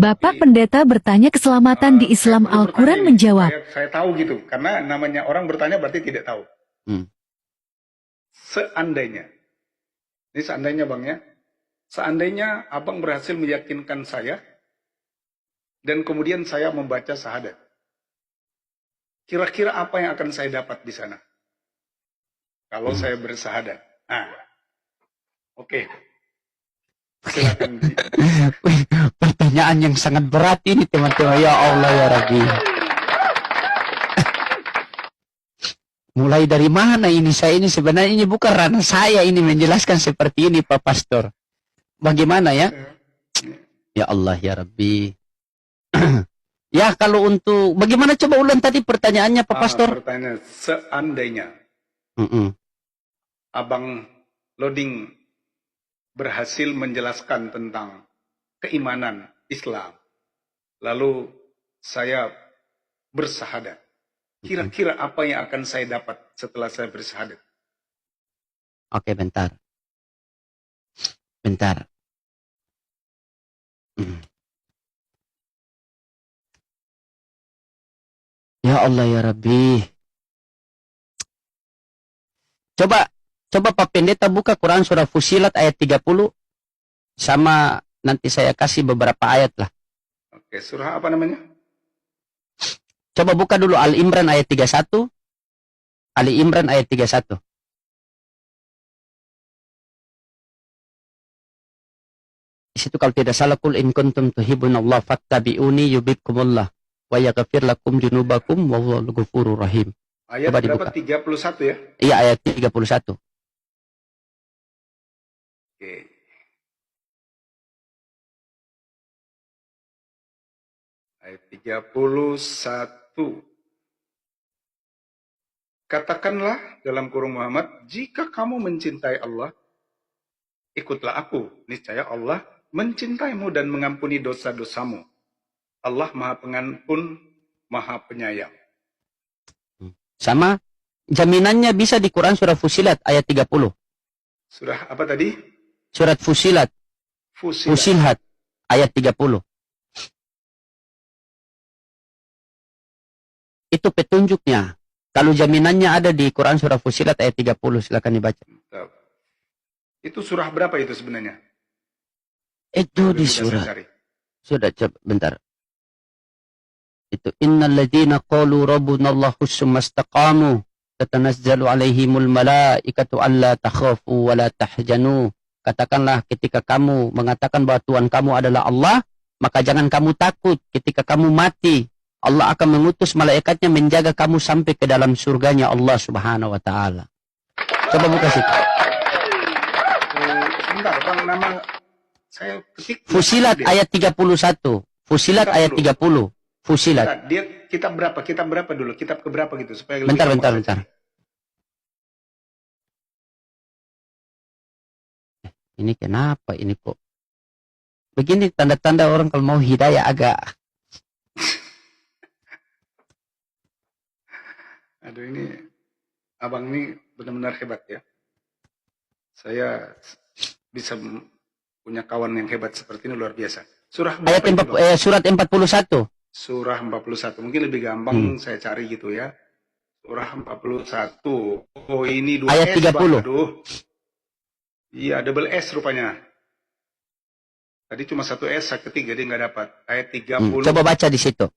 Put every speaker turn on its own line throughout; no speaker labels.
Bapak Pendeta bertanya keselamatan di Islam. Al-Quran menjawab.
Saya tahu gitu, karena namanya orang bertanya berarti tidak tahu. Seandainya, ini seandainya bang ya, seandainya abang berhasil meyakinkan saya, dan kemudian saya membaca syahadat, kira-kira apa yang akan saya dapat di sana? Kalau saya bersyahadat. Nah, oke. Silakan.
Pertanyaan yang sangat berat ini teman-teman. Ya Allah ya Rabbi. Mulai dari mana ini? Saya ini sebenarnya ini bukan ranah saya ini menjelaskan seperti ini Pak Pastor. Bagaimana ya? Ya Allah ya Rabbi. Ya kalau untuk bagaimana coba ulang tadi pertanyaannya Pak Pastor?
Pertanyaan seandainya abang loading berhasil menjelaskan tentang keimanan Islam, lalu saya bersyahadat, kira-kira apa yang akan saya dapat setelah saya bersyahadat?
Oke, bentar. Ya Allah ya Rabbi. Coba Pak Pendeta buka Quran surah Fusilat ayat 30. Sama nanti saya kasih beberapa ayat lah.
Oke, surah apa namanya?
Coba buka dulu Al-Imran ayat 31. Ali Imran ayat 31. Di situ kalau tidak salah, kul in kuntum tuhibbunallah fattabi'uni yubikumullah wa yaghfir lakum junubakum wallahu ghafurur rahim.
Ayat
coba
berapa?
dibuka.
31 ya?
Iya, ayat 31.
Oke. Ayat 31. Katakanlah dalam kurung Muhammad, jika kamu mencintai Allah, ikutlah aku. Niscaya Allah mencintaimu dan mengampuni dosa-dosamu. Allah Maha Pengampun, Maha Penyayang.
Sama jaminannya bisa di Quran surah Fusilat ayat 30.
Surah apa tadi?
Surat Fusilat. Fusilat ayat 30. Itu petunjuknya. Kalau jaminannya ada di Quran surah Fusilat ayat 30, silakan dibaca.
Itu surah berapa itu sebenarnya?
Itu di surah. Sudah, coba bentar. Itu innal ladzina qalu rabbunallahu tsumma istaqamu tatanazzalu alaihimul malaikatu alla takhafu wa la tahzanu. Katakanlah ketika kamu mengatakan bahwa Tuhan kamu adalah Allah, maka jangan kamu takut ketika kamu mati. Allah akan mengutus malaikatnya menjaga kamu sampai ke dalam surganya Allah Subhanahu wa taala. Coba buka situ.
Sebentar, Bang, nama saya ketik.
Fusilat ayat 31. Fusilat ayat 30. Fusilat.
Dia kitab berapa? Kitab berapa dulu? Kitab keberapa gitu supaya
Bentar. Ini kenapa ini kok? Begini tanda-tanda orang kalau mau hidayah agak.
Aduh, ini abang ini benar-benar hebat ya. Saya bisa punya kawan yang hebat seperti ini, luar biasa. Surah
ayat surat 41.
Surah 41. Mungkin lebih gampang saya cari gitu ya. Surah 41. Oh, ini 2
ayat 30.
Aduh. Iya, double S rupanya. Tadi cuma 1 S, saya ketik jadi nggak dapat. Ayat 30.
Coba baca di situ.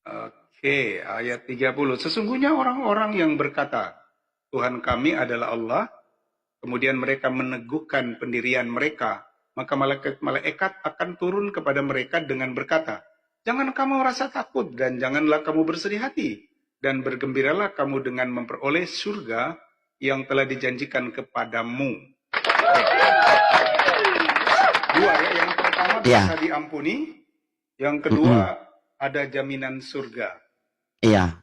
Oke, ayat 30. Sesungguhnya orang-orang yang berkata, Tuhan kami adalah Allah, kemudian mereka meneguhkan pendirian mereka, maka malaikat akan turun kepada mereka dengan berkata, jangan kamu merasa takut dan janganlah kamu bersedih hati, dan bergembiralah kamu dengan memperoleh surga yang telah dijanjikan kepadamu. Dua ya, yang pertama bisa diampuni, yang kedua ada jaminan surga.
Iya.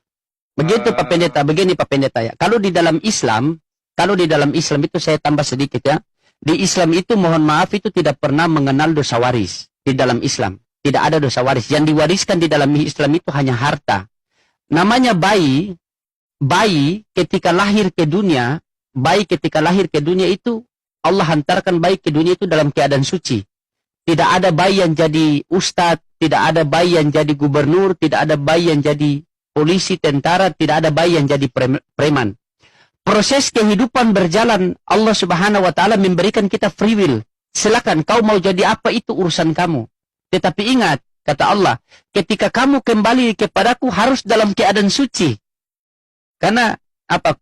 Begitu Pak Pendeta, begini Pak Pendeta ya. Kalau di dalam Islam itu saya tambah sedikit ya. Di Islam itu mohon maaf itu tidak pernah mengenal dosa waris. Di dalam Islam tidak ada dosa waris. Yang diwariskan di dalam Islam itu hanya harta. Namanya bayi ketika lahir ke dunia itu Allah hantarkan bayi ke dunia itu dalam keadaan suci. Tidak ada bayi yang jadi ustadz, tidak ada bayi yang jadi gubernur, tidak ada bayi yang jadi polisi, tentara, tidak ada bayi yang jadi preman. Proses kehidupan berjalan, Allah Subhanahu wa taala memberikan kita free will. Silakan kau mau jadi apa, itu urusan kamu. Tetapi ingat, kata Allah, ketika kamu kembali kepadaku harus dalam keadaan suci. Karena apa?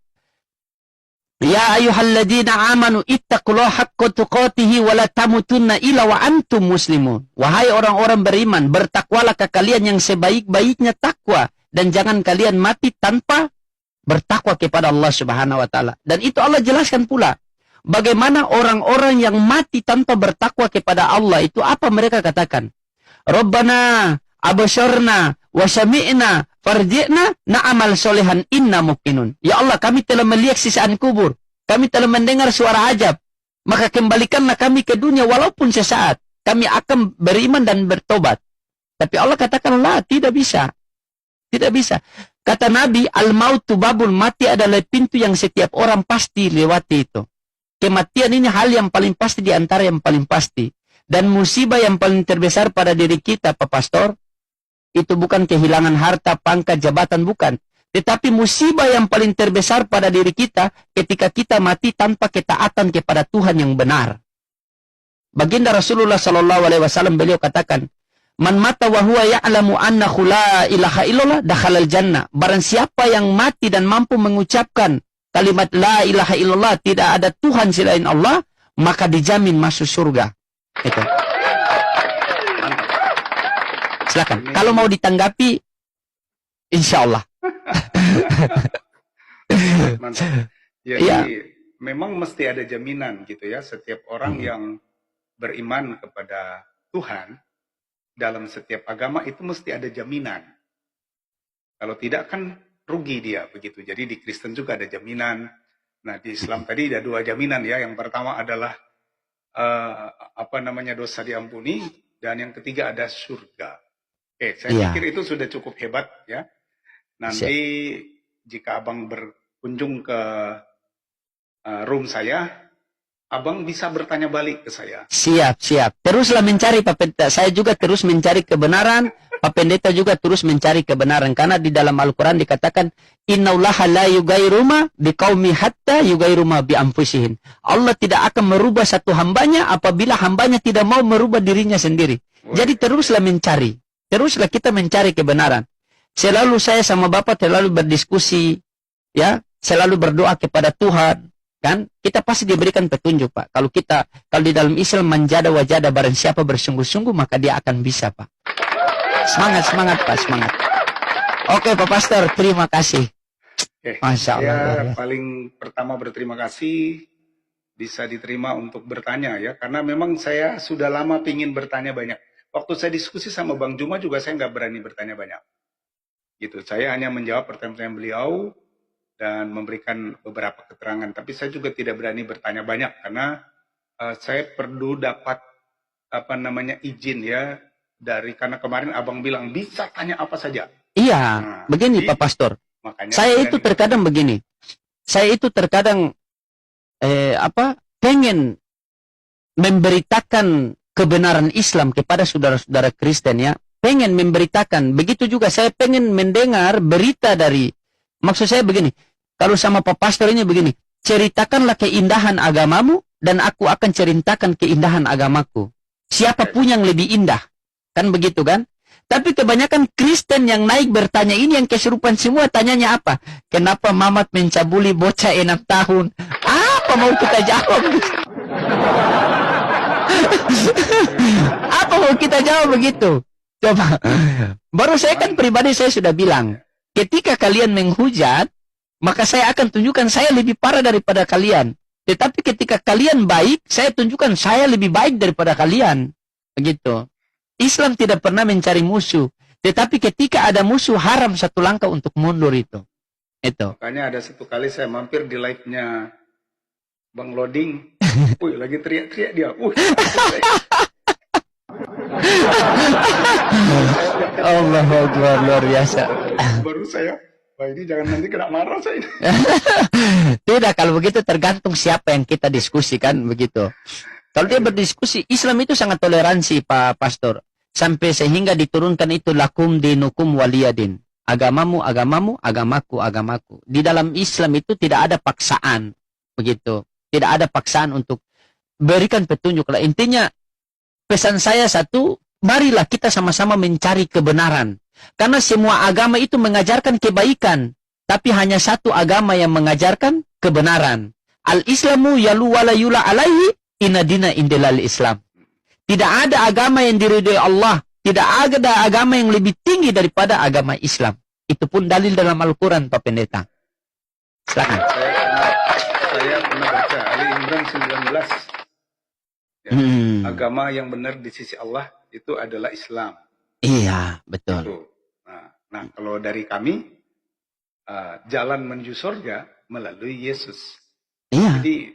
Ya ayyuhalladzina amanu ittaqullaha haqqa tuqatih wa la tamutunna illa wa antum muslimun. Wahai orang-orang beriman, bertakwalah kalian yang sebaik-baiknya takwa, dan jangan kalian mati tanpa bertakwa kepada Allah Subhanahu wa taala. Dan itu Allah jelaskan pula bagaimana orang-orang yang mati tanpa bertakwa kepada Allah itu apa mereka katakan? Rabbana abasharna wa sami'na farji'na na'amal solehan inna muqinun. Ya Allah, kami telah melihat sisaan kubur, kami telah mendengar suara ajab, maka kembalikanlah kami ke dunia walaupun sesaat, kami akan beriman dan bertobat. Tapi Allah katakan, la, tidak bisa. Tidak bisa. Kata Nabi, al-mautu babul, mati adalah pintu yang setiap orang pasti lewati itu. Kematian ini hal yang paling pasti di antara yang paling pasti. Dan musibah yang paling terbesar pada diri kita, Pak Pastor, itu bukan kehilangan harta, pangkat, jabatan, bukan. Tetapi musibah yang paling terbesar pada diri kita ketika kita mati tanpa ketaatan kepada Tuhan yang benar. Baginda Rasulullah SAW beliau katakan, man mata wa huwa ya'lamu annahu la ilaha illallah dakhalal jannah. Barang siapa yang mati dan mampu mengucapkan kalimat la ilaha illallah, tidak ada Tuhan selain Allah, maka dijamin masuk surga. Itu. Silakan. Kalau mau ditanggapi, insya Allah.
Mantap. Jadi ya, memang mesti ada jaminan gitu ya. Setiap orang yang beriman kepada Tuhan dalam setiap agama itu mesti ada jaminan. Kalau tidak kan rugi dia begitu. Jadi di Kristen juga ada jaminan. Nah di Islam tadi ada dua jaminan ya. Yang pertama adalah dosa diampuni, dan yang ketiga ada surga. Oke, saya pikir itu sudah cukup hebat ya. Nanti jika abang berkunjung ke room saya, abang bisa bertanya balik ke saya.
Siap. Teruslah mencari, Pak Pendeta. Saya juga terus mencari kebenaran. Pak Pendeta juga terus mencari kebenaran. Karena di dalam Al-Quran dikatakan, Innallaha la yugairu ma biqaumi hatta yugairu ma bi anfusihim. Allah tidak akan merubah satu hambanya apabila hambanya tidak mau merubah dirinya sendiri. Jadi teruslah mencari. Teruslah kita mencari kebenaran. Selalu saya sama Bapak selalu berdiskusi, ya, selalu berdoa kepada Tuhan, kan? Kita pasti diberikan petunjuk, Pak. Kalau di dalam Islam manjada wajada, barang siapa bersungguh-sungguh maka dia akan bisa, Pak. Semangat, Pak, semangat. Oke, Pak Pastor, terima kasih. Masya Allah.
Saya paling pertama berterima kasih bisa diterima untuk bertanya ya, karena memang saya sudah lama pingin bertanya banyak. Waktu saya diskusi sama Bang Juma juga saya nggak berani bertanya banyak. Gitu, saya hanya menjawab pertanyaan beliau dan memberikan beberapa keterangan. Tapi saya juga tidak berani bertanya banyak karena saya perlu dapat izin ya karena kemarin abang bilang bisa tanya apa saja.
Iya, begini Pak Pastor. Saya itu terkadang begini. Saya itu terkadang pengen memberitakan kebenaran Islam kepada saudara-saudara Kristen ya. Pengen memberitakan. Begitu juga saya pengen mendengar berita dari, maksud saya begini, kalau sama Pak Pastor ini begini, ceritakanlah keindahan agamamu dan aku akan ceritakan keindahan agamaku. Siapapun yang lebih indah. Kan begitu kan? Tapi kebanyakan Kristen yang naik bertanya ini yang kesurupan semua, tanyanya apa? Kenapa Mamat mencabuli bocah 6 tahun? Apa mau kita jawab? Apa mau kita jawab begitu? Coba. Baru saya kan pribadi saya sudah bilang, ketika kalian menghujat, maka saya akan tunjukkan saya lebih parah daripada kalian. Tetapi ketika kalian baik, saya tunjukkan saya lebih baik daripada kalian. Begitu. Islam tidak pernah mencari musuh. Tetapi ketika ada musuh, haram satu langkah untuk mundur itu.
Makanya ada satu kali saya mampir di live-nya Bang Loding. Wih, lagi teriak-teriak dia.
Allah Akbar, luar biasa.
Baru saya Wah, ini jangan nanti kena marah saya ini.
Tidak, kalau begitu tergantung siapa yang kita diskusikan begitu. Kalau dia berdiskusi, Islam itu sangat toleransi, Pak Pastor. Sampai sehingga diturunkan itu lakum dinukum waliyadin. Agamamu, agamamu, agamaku, agamaku. Di dalam Islam itu tidak ada paksaan. Begitu. Tidak ada paksaan untuk berikan petunjuk. Intinya, pesan saya satu, marilah kita sama-sama mencari kebenaran. Karena semua agama itu mengajarkan kebaikan. Tapi hanya satu agama yang mengajarkan kebenaran. Al-Islamu yalu wala yula alaihi inna dina indilal Islam. Tidak ada agama yang diridhoi Allah. Tidak ada agama yang lebih tinggi daripada agama Islam. Itu pun dalil dalam Al-Quran, Pak Pendeta. Silakan.
Saya pernah baca Ali Imran 19. Ya, agama yang benar di sisi Allah itu adalah Islam.
Iya, betul.
Itu. Nah, kalau dari kami, jalan menuju surga melalui Yesus.
Iya.
Jadi